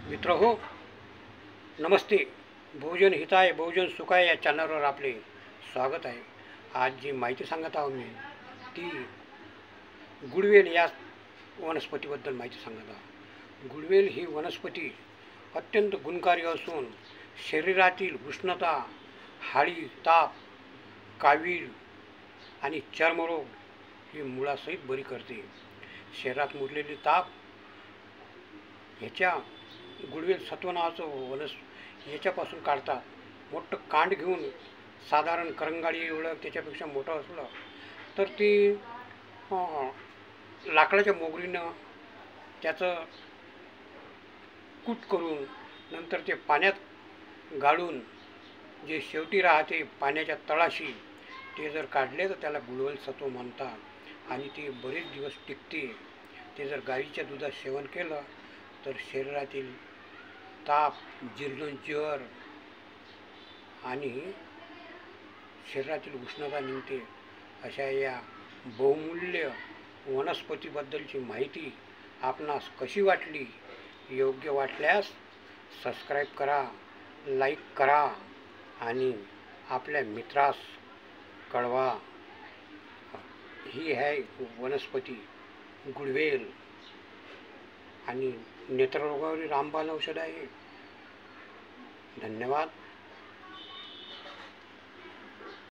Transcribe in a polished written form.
मित्र हो, नमस्ते. बहुजन हिताय बहुजन सुखाय या चॅनलवर आपले स्वागत आहे. आज जी माहिती सांगत आहो मी ती गुडवेल या वनस्पतीबद्दल माहिती सांगत आहो. गुडवेल ही वनस्पती अत्यंत गुणकारी असून शरीरातील उष्णता, हाडी, ताप, कावीळ आणि चर्मरोग ही मुळासहित बरी करते. शरीरात मुरलेली ताप ह्याच्या गुडवेल सत्व नावाचं याच्यापासून काढतात. मोठं कांड घेऊन साधारण करंगाळी एवढं त्याच्यापेक्षा मोठं असलं तर ती लाकडाच्या मोगरीनं त्याचं कूट करून नंतर ते पाण्यात गाळून जे शेवटी राहते पाण्याच्या तळाशी ते जर काढले तर त्याला गुडवेल सत्व म्हणतात आणि ते बरेच दिवस टिकते. ते जर गाईच्या दुधात सेवन केलं तर शरीरातील ताप, जीर्णजर आणि शरीरातील उष्णता निघते. अशा या बहुमूल्य वनस्पतीबद्दलची माहिती आपणास कशी वाटली? योग्य वाटल्यास सबस्क्राईब करा, लाईक करा आणि आपल्या मित्रास कळवा. ही आहे वनस्पती गुडवेल आणि नेत्ररोगावरील रामबाण औषध आहे. धन्यवाद.